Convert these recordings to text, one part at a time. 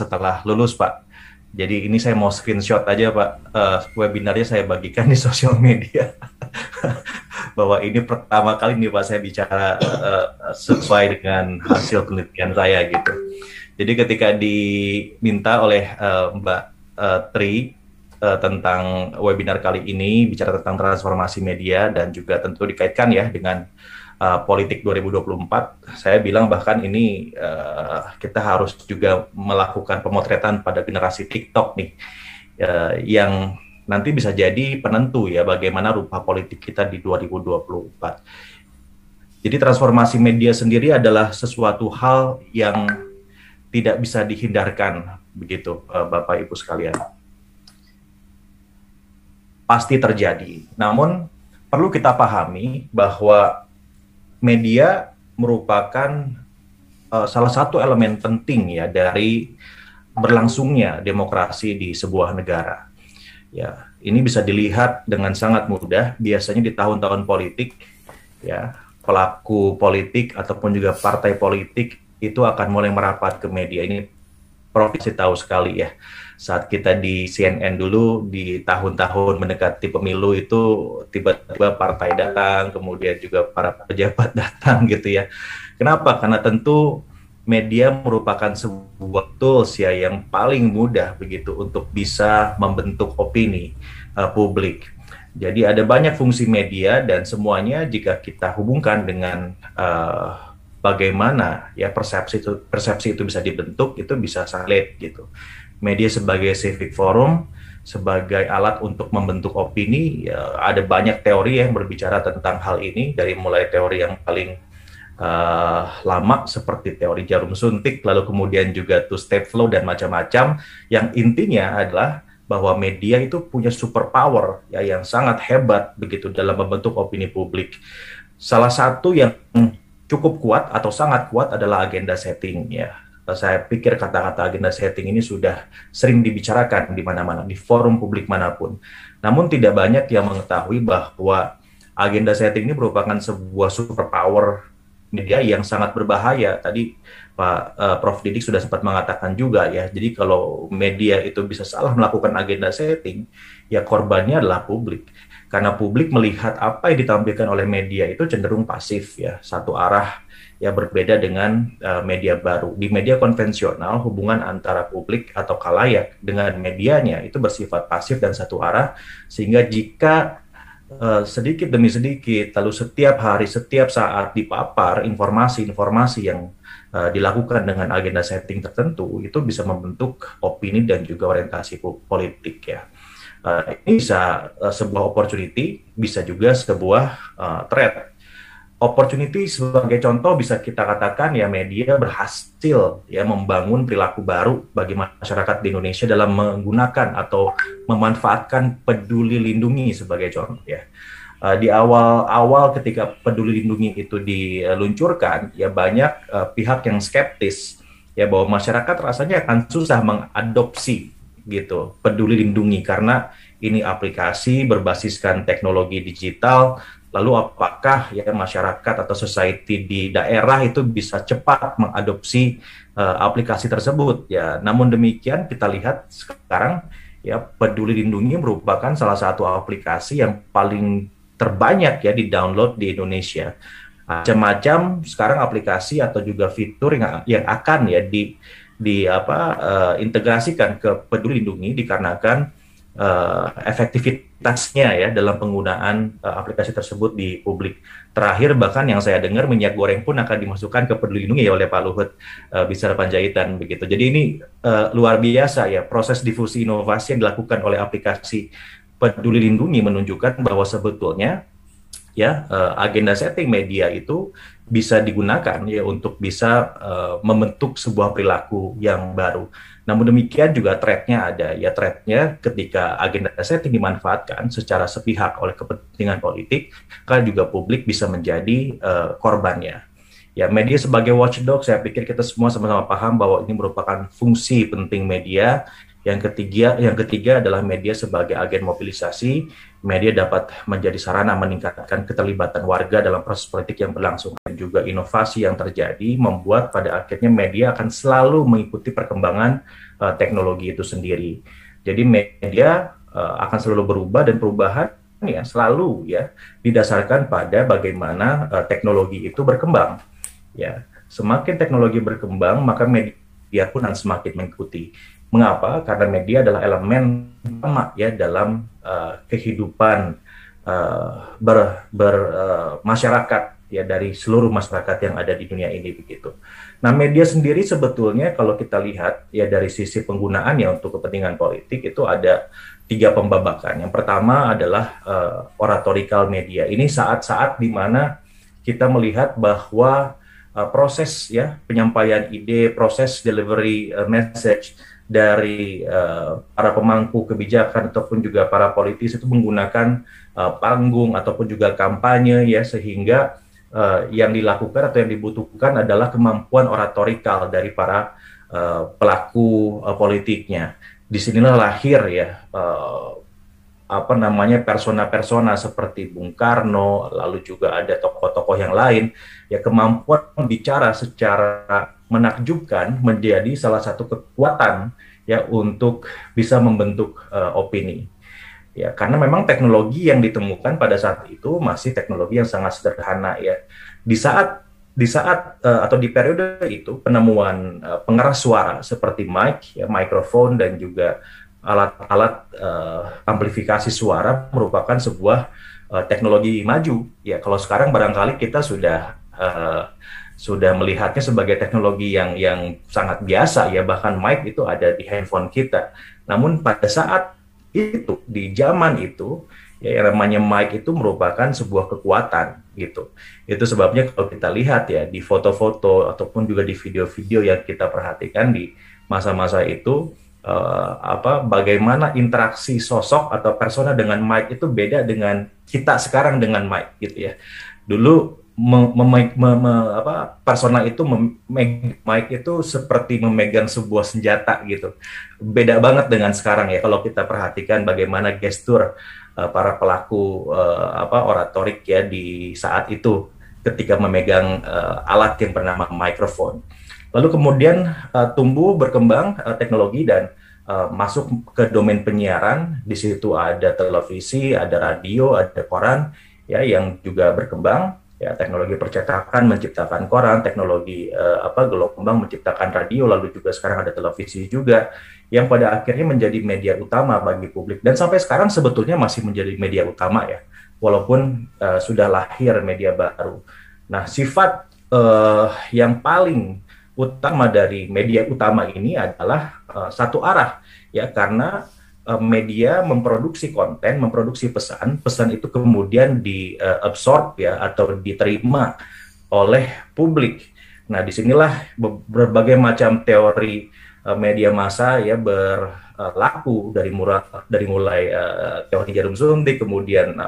setelah lulus, Pak. Jadi ini saya mau screenshot aja, Pak. Webinarnya saya bagikan di sosial media bahwa ini pertama kali nih Pak saya bicara sesuai dengan hasil penelitian saya gitu. Jadi ketika diminta oleh Mbak Tri tentang webinar kali ini bicara tentang transformasi media dan juga tentu dikaitkan ya dengan politik 2024, saya bilang bahkan ini kita harus juga melakukan pemotretan pada generasi TikTok nih yang nanti bisa jadi penentu ya bagaimana rupa politik kita di 2024. Jadi transformasi media sendiri adalah sesuatu hal yang tidak bisa dihindarkan begitu Bapak Ibu sekalian. Pasti terjadi. Namun perlu kita pahami bahwa media merupakan salah satu elemen penting ya dari berlangsungnya demokrasi di sebuah negara. Ya, ini bisa dilihat dengan sangat mudah. Biasanya di tahun-tahun politik, ya pelaku politik ataupun juga partai politik itu akan mulai merapat ke media. Ini Prof pasti tahu sekali ya. Saat kita di CNN dulu di tahun-tahun mendekati pemilu itu tiba-tiba partai datang, kemudian juga para pejabat datang gitu ya. Kenapa? Karena tentu media merupakan sebuah tools ya yang paling mudah begitu untuk bisa membentuk opini publik. Jadi ada banyak fungsi media dan semuanya jika kita hubungkan dengan bagaimana ya persepsi itu bisa dibentuk, itu bisa valid gitu. Media sebagai civic forum, sebagai alat untuk membentuk opini, ya, ada banyak teori yang berbicara tentang hal ini, dari mulai teori yang paling lama seperti teori jarum suntik, lalu kemudian juga two-step flow dan macam-macam, yang intinya adalah bahwa media itu punya superpower ya yang sangat hebat begitu dalam membentuk opini publik. Salah satu yang cukup kuat atau sangat kuat adalah agenda setting ya. Saya pikir kata-kata agenda setting ini sudah sering dibicarakan di mana-mana, di forum publik manapun. Namun tidak banyak yang mengetahui bahwa agenda setting ini merupakan sebuah superpower media yang sangat berbahaya. Tadi Prof Didik sudah sempat mengatakan juga ya. Jadi kalau media itu bisa salah melakukan agenda setting, ya korbannya adalah publik. Karena publik melihat apa yang ditampilkan oleh media itu cenderung pasif ya, satu arah ya, berbeda dengan media baru. Di media konvensional, hubungan antara publik atau khalayak dengan medianya itu bersifat pasif dan satu arah, sehingga jika sedikit demi sedikit, lalu setiap hari, setiap saat dipapar informasi-informasi yang dilakukan dengan agenda setting tertentu, itu bisa membentuk opini dan juga orientasi politik ya. Ini bisa sebuah opportunity, bisa juga sebuah threat. Opportunity sebagai contoh bisa kita katakan ya media berhasil ya membangun perilaku baru bagi masyarakat di Indonesia dalam menggunakan atau memanfaatkan Peduli Lindungi sebagai contoh ya. Di awal-awal ketika Peduli Lindungi itu diluncurkan ya banyak pihak yang skeptis ya bahwa masyarakat rasanya akan susah mengadopsi gitu Peduli Lindungi karena ini aplikasi berbasiskan teknologi digital. Lalu apakah ya masyarakat atau society di daerah itu bisa cepat mengadopsi aplikasi tersebut ya. Namun demikian kita lihat sekarang ya Peduli Lindungi merupakan salah satu aplikasi yang paling terbanyak ya di-download di Indonesia. Macam-macam sekarang aplikasi atau juga fitur yang akan ya integrasikan ke Peduli Lindungi dikarenakan efektivitasnya ya dalam penggunaan aplikasi tersebut di publik. Terakhir bahkan yang saya dengar minyak goreng pun akan dimasukkan ke Peduli Lindungi ya oleh Pak Luhut Binsar Panjaitan begitu. Jadi ini luar biasa ya proses difusi inovasi yang dilakukan oleh aplikasi Peduli Lindungi menunjukkan bahwa sebetulnya ya agenda setting media itu bisa digunakan ya untuk bisa membentuk sebuah perilaku yang baru. Namun demikian juga threat-nya ada ya, threat-nya ketika agenda setting dimanfaatkan secara sepihak oleh kepentingan politik, kan juga publik bisa menjadi korbannya. Ya, media sebagai watchdog, saya pikir kita semua sama-sama paham bahwa ini merupakan fungsi penting media. Yang ketiga adalah media sebagai agen mobilisasi, media dapat menjadi sarana meningkatkan keterlibatan warga dalam proses politik yang berlangsung. Dan juga inovasi yang terjadi membuat pada akhirnya media akan selalu mengikuti perkembangan teknologi itu sendiri. Jadi media akan selalu berubah, dan perubahan ya selalu ya didasarkan pada bagaimana teknologi itu berkembang. Ya, semakin teknologi berkembang, maka media pun akan semakin mengikuti. Mengapa? Karena media adalah elemen utama ya dalam kehidupan masyarakat ya, dari seluruh masyarakat yang ada di dunia ini begitu. Nah, media sendiri sebetulnya kalau kita lihat ya dari sisi penggunaannya untuk kepentingan politik itu ada 3 pembabakan. Yang pertama adalah oratorical media. Ini saat-saat di mana kita melihat bahwa proses ya penyampaian ide, proses delivery message dari para pemangku kebijakan ataupun juga para politisi itu menggunakan panggung ataupun juga kampanye ya, sehingga yang dilakukan atau yang dibutuhkan adalah kemampuan oratorikal dari para pelaku politiknya. Disinilah lahir ya persona-persona seperti Bung Karno, lalu juga ada tokoh-tokoh yang lain ya, kemampuan bicara secara menakjubkan menjadi salah satu kekuatan ya untuk bisa membentuk opini. Ya, karena memang teknologi yang ditemukan pada saat itu masih teknologi yang sangat sederhana ya. Di saat atau di periode itu penemuan pengeras suara seperti mic, ya, mikrofon dan juga alat-alat amplifikasi suara merupakan sebuah teknologi maju. Ya, kalau sekarang barangkali kita sudah melihatnya sebagai teknologi yang sangat biasa ya, bahkan mic itu ada di handphone kita. Namun pada saat itu, di zaman itu ya, yang namanya mic itu merupakan sebuah kekuatan gitu. Itu sebabnya kalau kita lihat ya di foto-foto ataupun juga di video-video yang kita perhatikan di masa-masa itu, bagaimana interaksi sosok atau persona dengan mic itu beda dengan kita sekarang dengan mic gitu ya. Dulu persona itu mic itu seperti memegang sebuah senjata gitu. Beda banget dengan sekarang ya, kalau kita perhatikan bagaimana gestur para pelaku oratorik ya di saat itu ketika memegang alat yang bernama mikrofon. Lalu kemudian tumbuh berkembang teknologi dan masuk ke domain penyiaran. Di situ ada televisi, ada radio, ada koran ya yang juga berkembang. Ya, teknologi percetakan menciptakan koran, teknologi gelombang menciptakan radio, lalu juga sekarang ada televisi juga yang pada akhirnya menjadi media utama bagi publik, dan sampai sekarang sebetulnya masih menjadi media utama ya, walaupun sudah lahir media baru. Nah, sifat yang paling utama dari media utama ini adalah satu arah ya, karena media memproduksi konten, memproduksi pesan itu kemudian diabsorb ya atau diterima oleh publik. Nah, disinilah berbagai macam teori media massa ya berlaku dari mulai teori jarum suntik, kemudian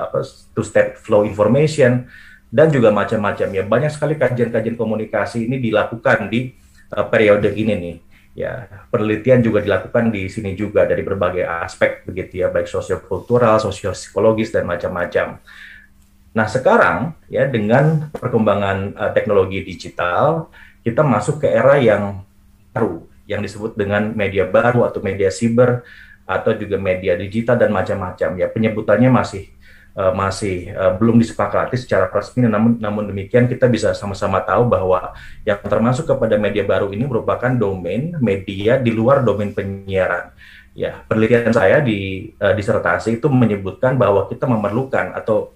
two-step flow information dan juga macam-macam ya. Banyak sekali kajian-kajian komunikasi ini dilakukan di periode ini nih. Ya, penelitian juga dilakukan di sini juga dari berbagai aspek begitu ya, baik sosiokultural, sosiopsikologis dan macam-macam. Nah, sekarang ya dengan perkembangan teknologi digital, kita masuk ke era yang baru yang disebut dengan media baru atau media siber atau juga media digital dan macam-macam ya. Penyebutannya masih belum disepakati secara resmi, namun demikian kita bisa sama-sama tahu bahwa yang termasuk kepada media baru ini merupakan domain media di luar domain penyiaran. Ya, penelitian saya di disertasi itu menyebutkan bahwa kita memerlukan atau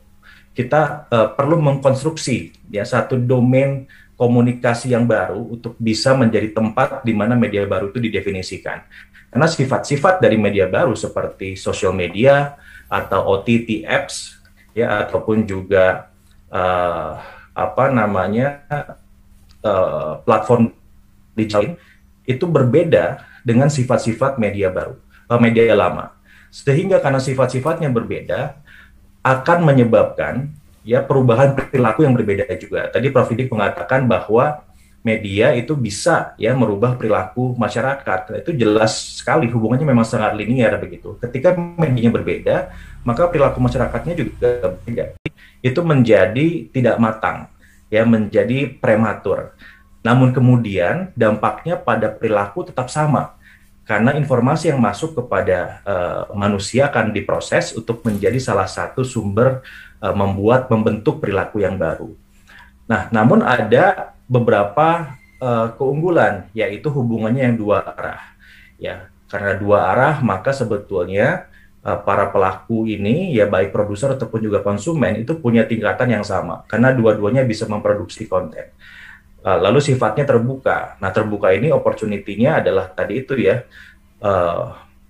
kita perlu mengkonstruksi ya satu domain komunikasi yang baru untuk bisa menjadi tempat di mana media baru itu didefinisikan. Karena sifat-sifat dari media baru seperti social media atau OTT apps ya, ataupun juga platform digital itu berbeda dengan sifat-sifat media baru, media lama. Sehingga karena sifat-sifatnya berbeda akan menyebabkan ya perubahan perilaku yang berbeda juga. Tadi Prof. Didik mengatakan bahwa media itu bisa ya merubah perilaku masyarakat. Itu jelas sekali hubungannya memang sangat linear begitu. Ketika medianya berbeda, maka perilaku masyarakatnya juga berbeda. Itu menjadi tidak matang, ya menjadi prematur. Namun kemudian dampaknya pada perilaku tetap sama. Karena informasi yang masuk kepada manusia akan diproses untuk menjadi salah satu sumber membentuk perilaku yang baru. Nah, namun ada beberapa keunggulan, yaitu hubungannya yang dua arah. Ya, karena dua arah, maka sebetulnya para pelaku ini, ya baik produser ataupun juga konsumen, itu punya tingkatan yang sama, karena dua-duanya bisa memproduksi konten. Lalu sifatnya terbuka. Nah, terbuka ini opportunity-nya adalah tadi itu ya,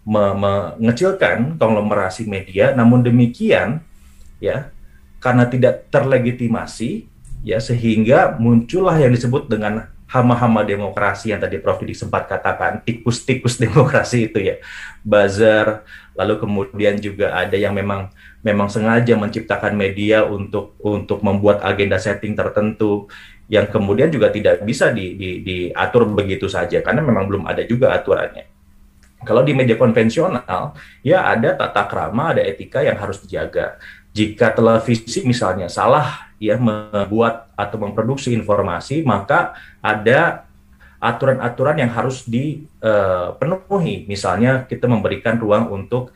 mengecilkan konglomerasi media. Namun demikian, ya, karena tidak terlegitimasi, ya sehingga muncullah yang disebut dengan hama-hama demokrasi yang tadi Prof. Didik sempat katakan, tikus-tikus demokrasi itu ya, buzzer. Lalu kemudian juga ada yang memang sengaja menciptakan media untuk membuat agenda setting tertentu, yang kemudian juga tidak bisa diatur begitu saja, karena memang belum ada juga aturannya. Kalau di media konvensional, ya ada tata krama, ada etika yang harus dijaga. Jika televisi misalnya salah ya membuat atau memproduksi informasi, maka ada aturan-aturan yang harus dipenuhi. Misalnya kita memberikan ruang untuk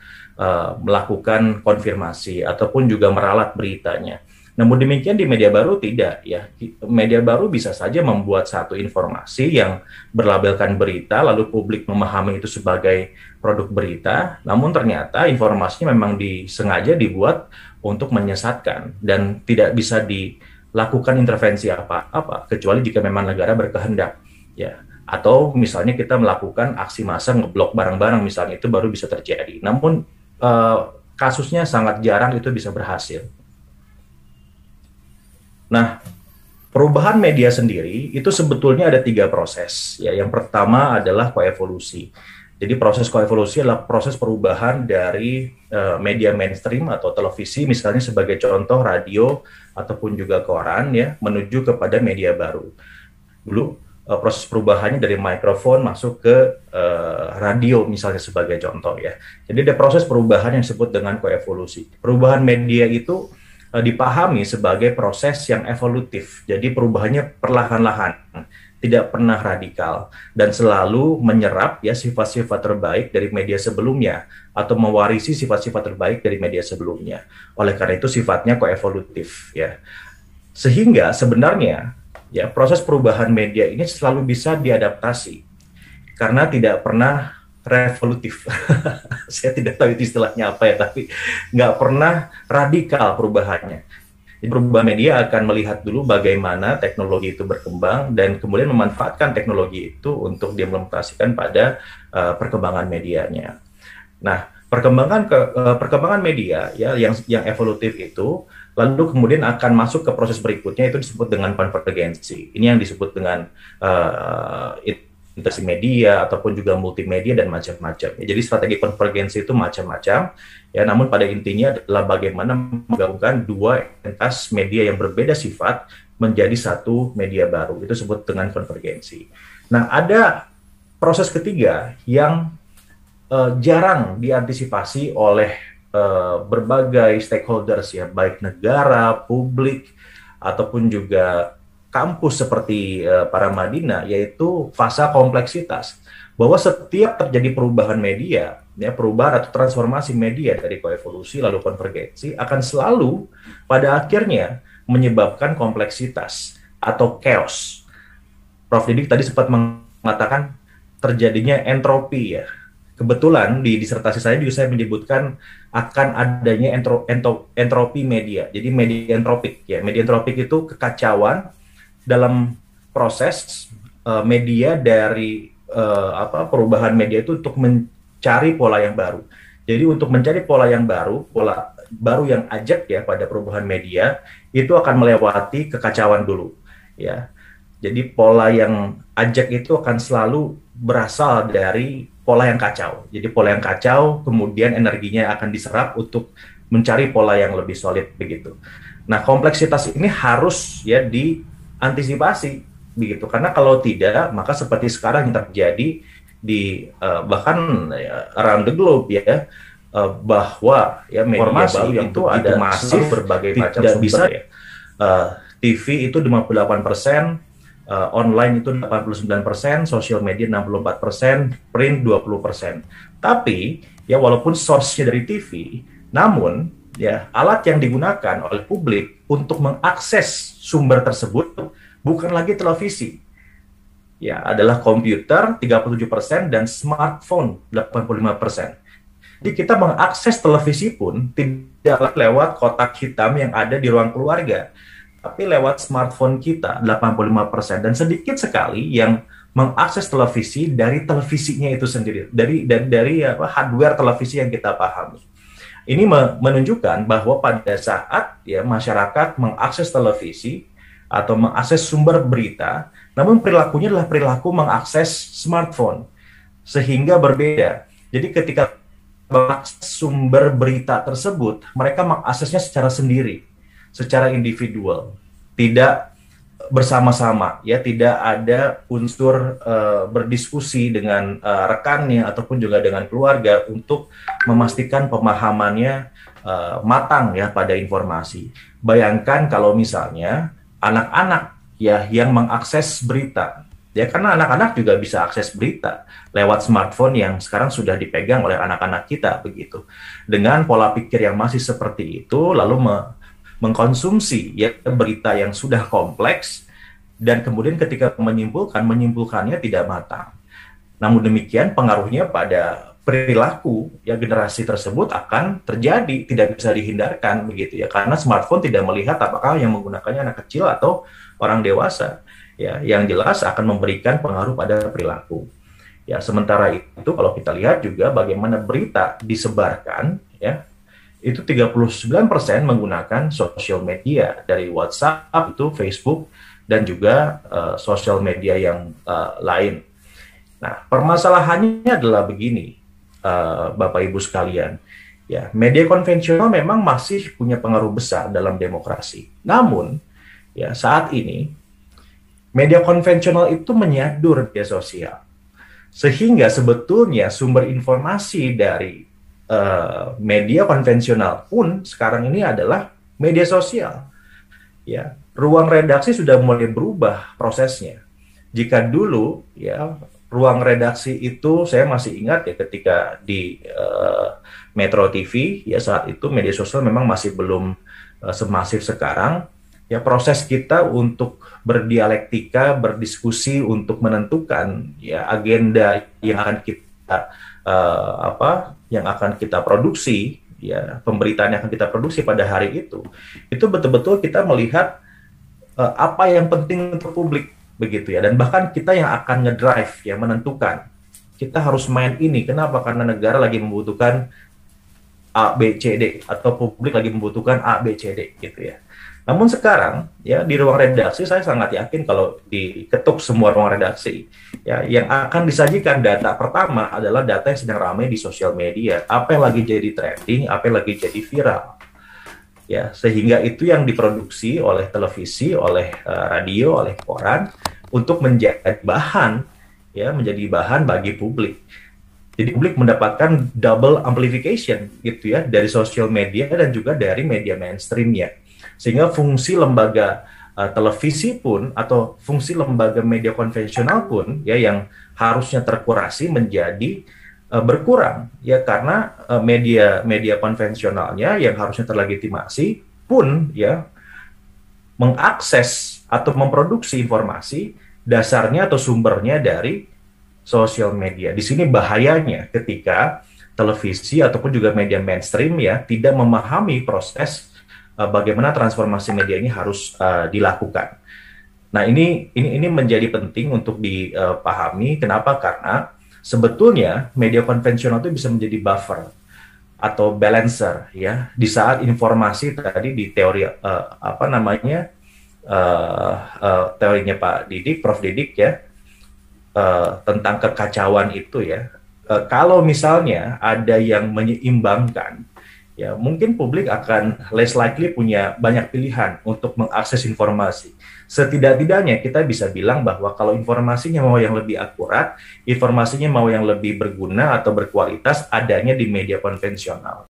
melakukan konfirmasi ataupun juga meralat beritanya. Namun demikian di media baru tidak ya. Media baru bisa saja membuat satu informasi yang berlabelkan berita, lalu publik memahami itu sebagai produk berita, namun ternyata informasinya memang disengaja dibuat untuk menyesatkan dan tidak bisa dilakukan intervensi apa-apa kecuali jika memang negara berkehendak ya. Atau misalnya kita melakukan aksi massa ngeblok barang-barang misalnya, itu baru bisa terjadi. Namun kasusnya sangat jarang itu bisa berhasil. Nah, perubahan media sendiri itu sebetulnya ada 3 proses. Ya, yang pertama adalah koevolusi. Jadi proses koevolusi adalah proses perubahan dari media mainstream atau televisi, misalnya sebagai contoh radio ataupun juga koran ya, menuju kepada media baru. Dulu proses perubahannya dari mikrofon masuk ke radio misalnya sebagai contoh ya. Jadi ada proses perubahan yang disebut dengan koevolusi. Perubahan media itu dipahami sebagai proses yang evolutif. Jadi perubahannya perlahan-lahan, tidak pernah radikal dan selalu menyerap ya sifat-sifat terbaik dari media sebelumnya atau mewarisi sifat-sifat terbaik dari media sebelumnya. Oleh karena itu sifatnya koevolutif ya. Sehingga sebenarnya ya proses perubahan media ini selalu bisa diadaptasi karena tidak pernah revolutif. Saya tidak tahu itu istilahnya apa ya, tapi nggak pernah radikal perubahannya. Jadi perubahan media akan melihat dulu bagaimana teknologi itu berkembang dan kemudian memanfaatkan teknologi itu untuk diimplementasikan pada perkembangan medianya. Nah, perkembangan media ya yang evolutif itu lalu kemudian akan masuk ke proses berikutnya, itu disebut dengan konvergensi. Ini yang disebut dengan integrasi media ataupun juga multimedia dan macam-macam. Jadi strategi konvergensi itu macam-macam ya, namun pada intinya adalah bagaimana menggabungkan dua entitas media yang berbeda sifat menjadi satu media baru. Itu disebut dengan konvergensi. Nah, ada proses ketiga yang jarang diantisipasi oleh berbagai stakeholders ya, baik negara, publik ataupun juga kampus seperti Paramadina, yaitu fase kompleksitas. Bahwa setiap terjadi perubahan media, ya perubahan atau transformasi media dari koevolusi lalu konvergensi akan selalu pada akhirnya menyebabkan kompleksitas atau chaos. Prof. Didik tadi sempat mengatakan terjadinya entropi ya. Kebetulan di disertasi saya juga saya menyebutkan akan adanya entropi media. Jadi media entropik ya. Media entropik itu kekacauan dalam proses media dari perubahan media itu untuk mencari pola yang baru. Jadi untuk mencari pola yang baru, pola baru yang ajak ya pada perubahan media itu akan melewati kekacauan dulu ya. Jadi pola yang ajak itu akan selalu berasal dari pola yang kacau. Jadi pola yang kacau kemudian energinya akan diserap untuk mencari pola yang lebih solid begitu. Nah, kompleksitas ini harus ya diantisipasi begitu. Karena kalau tidak, maka seperti sekarang yang terjadi di bahkan around the globe ya, bahwa ya media baru yang itu ada masif berbagai macam sumber bisa ya. TV itu 58%, online itu 89%, sosial media 64%, print 20%. Tapi ya walaupun source-nya dari TV, namun ya alat yang digunakan oleh publik untuk mengakses sumber tersebut bukan lagi televisi. Ya, adalah komputer 37% dan smartphone 85%. Jadi kita mengakses televisi pun tidak lewat kotak hitam yang ada di ruang keluarga, tapi lewat smartphone kita 85%, dan sedikit sekali yang mengakses televisi dari televisinya itu sendiri, dari hardware televisi yang kita pahami. Ini menunjukkan bahwa pada saat ya masyarakat mengakses televisi atau mengakses sumber berita, namun perilakunya adalah perilaku mengakses smartphone, sehingga berbeda. Jadi ketika mengakses sumber berita tersebut, mereka mengaksesnya secara sendiri, secara individual, tidak bersama-sama, ya, tidak ada unsur berdiskusi dengan rekannya ataupun juga dengan keluarga untuk memastikan pemahamannya matang ya pada informasi. Bayangkan kalau misalnya anak-anak ya yang mengakses berita, ya, karena anak-anak juga bisa akses berita lewat smartphone yang sekarang sudah dipegang oleh anak-anak kita begitu. Dengan pola pikir yang masih seperti itu, lalu mengkonsumsi ya berita yang sudah kompleks, dan kemudian ketika menyimpulkannya tidak matang. Namun demikian pengaruhnya pada perilaku ya generasi tersebut akan terjadi, tidak bisa dihindarkan begitu ya, karena smartphone tidak melihat apakah yang menggunakannya anak kecil atau orang dewasa. Ya, yang jelas akan memberikan pengaruh pada perilaku. Ya, sementara itu kalau kita lihat juga bagaimana berita disebarkan ya, itu 39% menggunakan sosial media, dari WhatsApp, itu Facebook, dan juga sosial media yang lain. Nah, permasalahannya adalah begini, Bapak Ibu sekalian, ya, media konvensional memang masih punya pengaruh besar dalam demokrasi. Namun, ya, saat ini media konvensional itu menyadur media sosial, sehingga sebetulnya sumber informasi dari media konvensional pun sekarang ini adalah media sosial. Ya, ruang redaksi sudah mulai berubah prosesnya. Jika dulu ya ruang redaksi itu saya masih ingat ya ketika di Metro TV ya, saat itu media sosial memang masih belum semasif sekarang. Ya, proses kita untuk berdialektika, berdiskusi untuk menentukan ya agenda yang akan kita yang akan kita produksi, ya, pemberitaan yang akan kita produksi pada hari itu betul-betul kita melihat apa yang penting untuk publik begitu ya, dan bahkan kita yang akan ngedrive ya, menentukan kita harus main ini. Kenapa? Karena negara lagi membutuhkan A, B, C, D, atau publik lagi membutuhkan A, B, C, D gitu ya. Namun sekarang ya di ruang redaksi saya sangat yakin kalau diketuk semua ruang redaksi ya, yang akan disajikan data pertama adalah data yang sedang ramai di sosial media, apa yang lagi jadi trending, apa yang lagi jadi viral ya, sehingga itu yang diproduksi oleh televisi, oleh radio, oleh koran untuk menjadi bahan ya, menjadi bahan bagi publik. Jadi publik mendapatkan double amplification gitu ya, dari sosial media dan juga dari media mainstreamnya. Sehingga fungsi lembaga televisi pun atau fungsi lembaga media konvensional pun ya yang harusnya terkurasi menjadi berkurang ya, karena media konvensionalnya yang harusnya terlegitimasi pun ya mengakses atau memproduksi informasi dasarnya atau sumbernya dari sosial media. Di sini bahayanya ketika televisi ataupun juga media mainstream ya tidak memahami proses bagaimana transformasi media ini harus dilakukan. Nah, ini menjadi penting untuk dipahami. Kenapa? Karena sebetulnya media konvensional itu bisa menjadi buffer atau balancer ya, di saat informasi tadi di teori teorinya Pak Didik, Prof Didik ya, tentang kekacauan itu ya. Kalau misalnya ada yang menyeimbangkan, ya mungkin publik akan less likely punya banyak pilihan untuk mengakses informasi. Setidak-tidaknya kita bisa bilang bahwa kalau informasinya mau yang lebih akurat, informasinya mau yang lebih berguna atau berkualitas, adanya di media konvensional.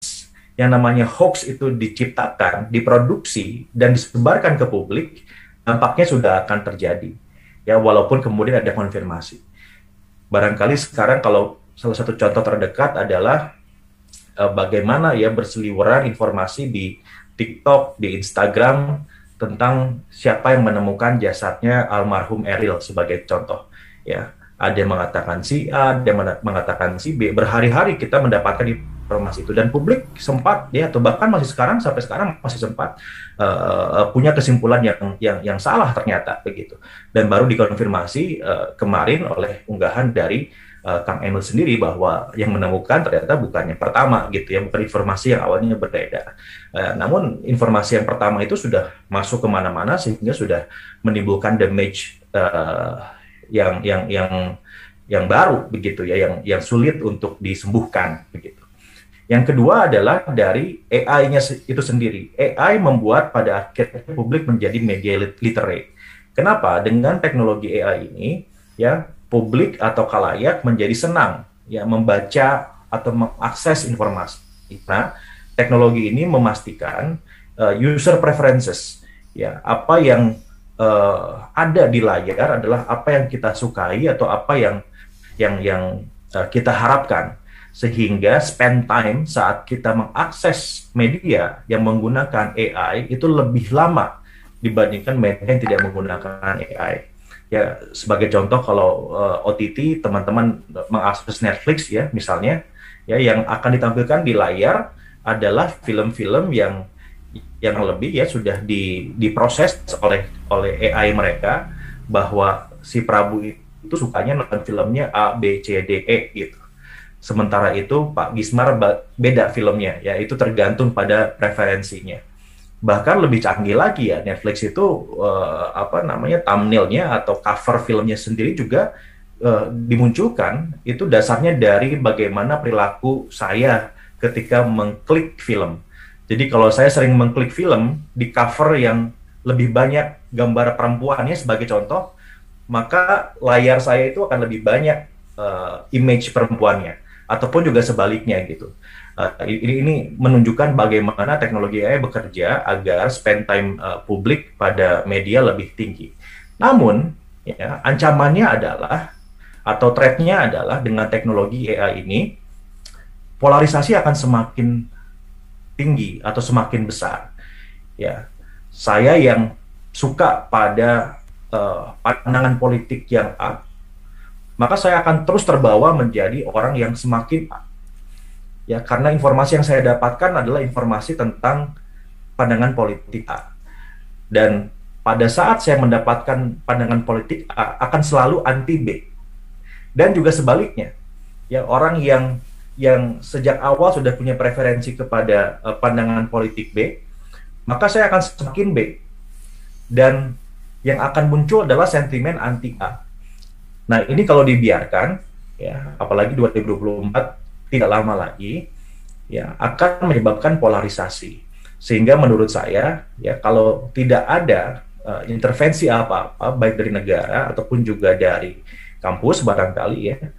Yang namanya hoax itu diciptakan, diproduksi, dan disebarkan ke publik, dampaknya sudah akan terjadi. Ya, walaupun kemudian ada konfirmasi. Barangkali sekarang kalau salah satu contoh terdekat adalah bagaimana ya berseliweran informasi di TikTok, di Instagram, tentang siapa yang menemukan jasadnya almarhum Eril sebagai contoh. Ya, ada yang mengatakan si A, ada yang mengatakan si B. Berhari-hari kita mendapatkan informasi itu dan publik sempat ya, atau bahkan masih sekarang sampai sekarang masih sempat punya kesimpulan yang salah ternyata begitu. Dan baru dikonfirmasi kemarin oleh unggahan dari Kang Emil sendiri bahwa yang menemukan ternyata bukan yang pertama gitu ya, bukan informasi yang awalnya beredar. Namun informasi yang pertama itu sudah masuk kemana-mana sehingga sudah menimbulkan damage yang baru begitu ya, yang sulit untuk disembuhkan begitu. Yang kedua adalah dari AI-nya itu sendiri. AI membuat pada akhirnya publik menjadi media literate. Kenapa? Dengan teknologi AI ini ya, publik atau khalayak menjadi senang ya membaca atau mengakses informasi. Nah, teknologi ini memastikan user preferences ya, apa yang ada di layar adalah apa yang kita sukai atau apa yang kita harapkan, sehingga spend time saat kita mengakses media yang menggunakan AI itu lebih lama dibandingkan media yang tidak menggunakan AI. Ya, sebagai contoh kalau OTT teman-teman mengakses Netflix ya misalnya, ya yang akan ditampilkan di layar adalah film-film yang lebih ya sudah diproses oleh AI mereka, bahwa si Prabu itu sukanya nonton filmnya A, B, C, D, E gitu. Sementara itu Pak Gismar beda filmnya, ya itu tergantung pada preferensinya. Bahkan lebih canggih lagi ya, Netflix itu thumbnailnya atau cover filmnya sendiri juga dimunculkan itu dasarnya dari bagaimana perilaku saya ketika mengklik film. Jadi kalau saya sering mengklik film di cover yang lebih banyak gambar perempuannya sebagai contoh, maka layar saya itu akan lebih banyak image perempuannya, ataupun juga sebaliknya gitu. Ini menunjukkan bagaimana teknologi AI bekerja agar spend time publik pada media lebih tinggi. Namun, ya, ancamannya adalah, atau threat-nya adalah dengan teknologi AI ini, polarisasi akan semakin tinggi atau semakin besar. Ya, saya yang suka pada pandangan politik yang A, maka saya akan terus terbawa menjadi orang yang semakin A. Ya, karena informasi yang saya dapatkan adalah informasi tentang pandangan politik A. Dan pada saat saya mendapatkan pandangan politik A, akan selalu anti B. Dan juga sebaliknya, ya orang yang sejak awal sudah punya preferensi kepada pandangan politik B, maka saya akan semakin B. Dan yang akan muncul adalah sentimen anti A. Nah, ini kalau dibiarkan, ya, apalagi 2024 tidak lama lagi, ya akan menyebabkan polarisasi. Sehingga menurut saya, ya kalau tidak ada intervensi apa-apa, baik dari negara ataupun juga dari kampus barangkali ya,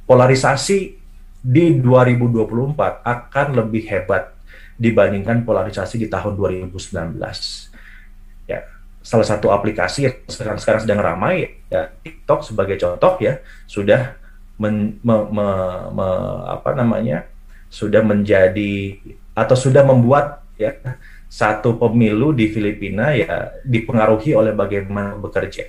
polarisasi di 2024 akan lebih hebat dibandingkan polarisasi di tahun 2019. Ya, salah satu aplikasi yang sekarang sedang ramai ya, TikTok sebagai contoh ya, sudah sudah menjadi atau sudah membuat ya satu pemilu di Filipina ya dipengaruhi oleh bagaimana bekerja.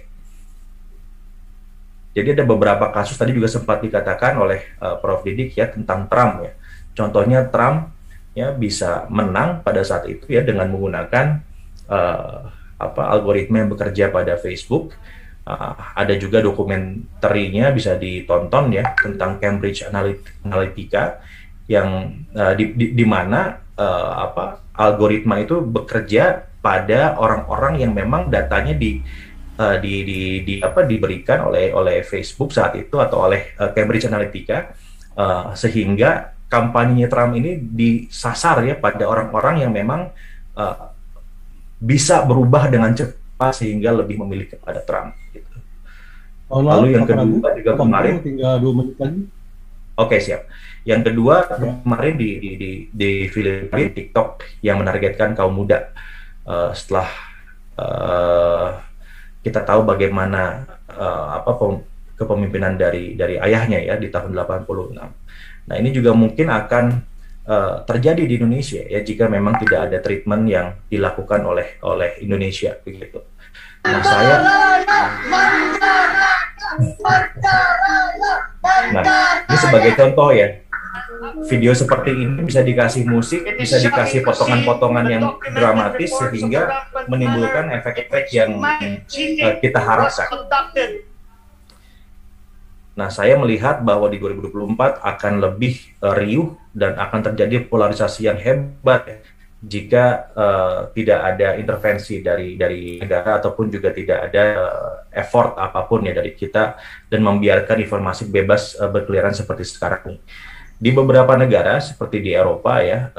Jadi ada beberapa kasus tadi juga sempat dikatakan oleh Prof. Didik ya tentang Trump ya. Contohnya Trump ya bisa menang pada saat itu ya dengan menggunakan algoritma yang bekerja pada Facebook. Ada juga dokumenterinya bisa ditonton ya tentang Cambridge Analytica yang di mana algoritma itu bekerja pada orang-orang yang memang datanya diberikan oleh Facebook saat itu atau oleh Cambridge Analytica, sehingga kampanye Trump ini disasar ya pada orang-orang yang memang bisa berubah dengan cepat kenapa sehingga lebih memilih kepada Trump gitu. Kalau Lalu yang Pak Prabu, kedua juga Abang kemarin, tahu tinggal 2 menit lagi. oke siap. Yang kedua Ya. kemarin di Filipina TikTok yang menargetkan kaum muda. Setelah eh, kita tahu bagaimana kepemimpinan dari ayahnya ya di tahun 86. Nah, ini juga mungkin akan terjadi di Indonesia ya jika memang tidak ada treatment yang dilakukan oleh Indonesia begitu. Nah, nah, ini sebagai contoh ya, video seperti ini bisa dikasih musik, bisa dikasih potongan-potongan yang dramatis sehingga menimbulkan efek-efek yang kita harapkan. Nah, saya melihat bahwa di 2024 akan lebih riuh dan akan terjadi polarisasi yang hebat jika tidak ada intervensi dari negara ataupun juga tidak ada effort apapun ya dari kita dan membiarkan informasi bebas berkeliaran seperti sekarang ini. Di beberapa negara seperti di Eropa ya,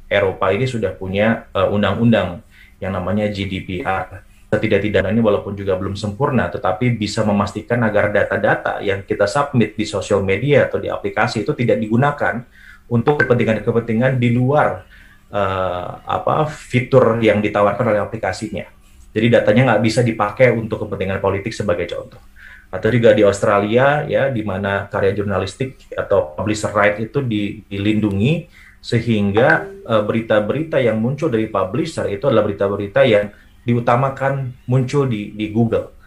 Eropa ini sudah punya undang-undang yang namanya GDPR. Setidak-tidaknya ini walaupun juga belum sempurna, tetapi bisa memastikan agar data-data yang kita submit di sosial media atau di aplikasi itu tidak digunakan untuk kepentingan-kepentingan di luar fitur yang ditawarkan oleh aplikasinya. Jadi datanya nggak bisa dipakai untuk kepentingan politik sebagai contoh. Atau juga di Australia ya, di mana karya jurnalistik atau publisher right itu dilindungi sehingga berita-berita yang muncul dari publisher itu adalah berita-berita yang diutamakan muncul di Google.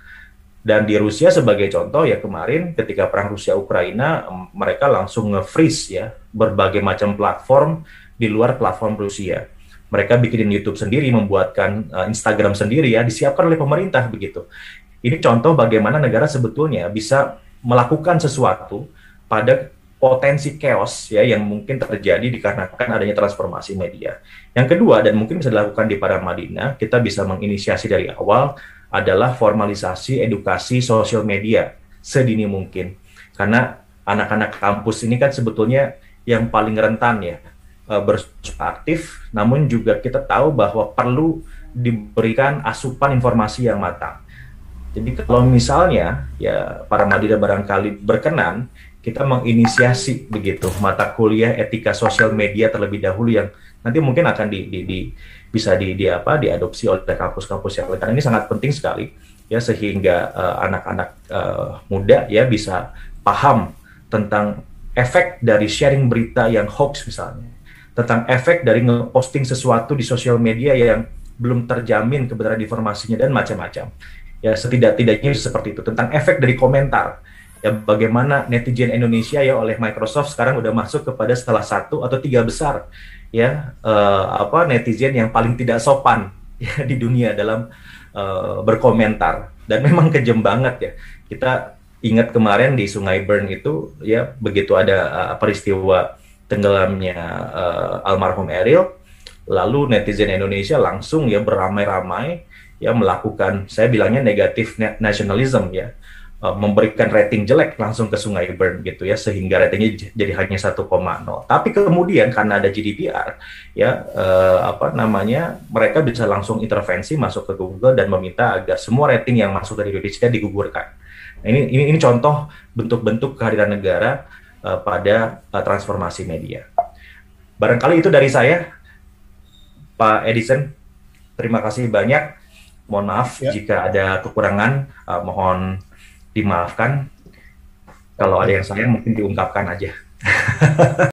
Dan di Rusia sebagai contoh ya kemarin ketika perang Rusia-Ukraina mereka langsung nge-freeze ya berbagai macam platform di luar platform Rusia. Mereka bikin YouTube sendiri, membuatkan Instagram sendiri ya, disiapkan oleh pemerintah begitu. Ini contoh bagaimana negara sebetulnya bisa melakukan sesuatu pada potensi chaos ya yang mungkin terjadi dikarenakan adanya transformasi media. Yang kedua dan mungkin bisa dilakukan di Paramadina, kita bisa menginisiasi dari awal adalah formalisasi edukasi sosial media sedini mungkin. Karena anak-anak kampus ini kan sebetulnya yang paling rentan ya beraktif, namun juga kita tahu bahwa perlu diberikan asupan informasi yang matang. Jadi kalau misalnya ya Paramadina barangkali berkenan kita menginisiasi begitu mata kuliah etika sosial media terlebih dahulu yang nanti mungkin akan bisa diadopsi oleh kampus-kampus yang lain. Karena ini sangat penting sekali ya sehingga anak-anak muda ya bisa paham tentang efek dari sharing berita yang hoax misalnya, tentang efek dari ngeposting sesuatu di sosial media yang belum terjamin kebenaran informasinya dan macam-macam. Ya setidak-tidaknya seperti itu, tentang efek dari komentar. Ya bagaimana netizen Indonesia ya oleh Microsoft sekarang udah masuk kepada salah 1 atau 3 besar ya netizen yang paling tidak sopan ya di dunia dalam berkomentar, dan memang kejam banget ya. Kita ingat kemarin di Sungai Bern itu ya begitu ada peristiwa tenggelamnya almarhum Eril, lalu netizen Indonesia langsung ya beramai-ramai ya melakukan, saya bilangnya negatif nationalism ya, memberikan rating jelek langsung ke Sungai Bern gitu ya, sehingga ratingnya jadi hanya 1,0. Tapi kemudian karena ada GDPR ya mereka bisa langsung intervensi masuk ke Google dan meminta agar semua rating yang masuk dari Indonesia digugurkan. Nah, ini contoh bentuk-bentuk kehadiran negara pada transformasi media. Barangkali itu dari saya, Pak Edison. Terima kasih banyak. Mohon maaf jika ada kekurangan, mohon dimaafkan. Kalau ada yang salah mungkin diungkapkan aja.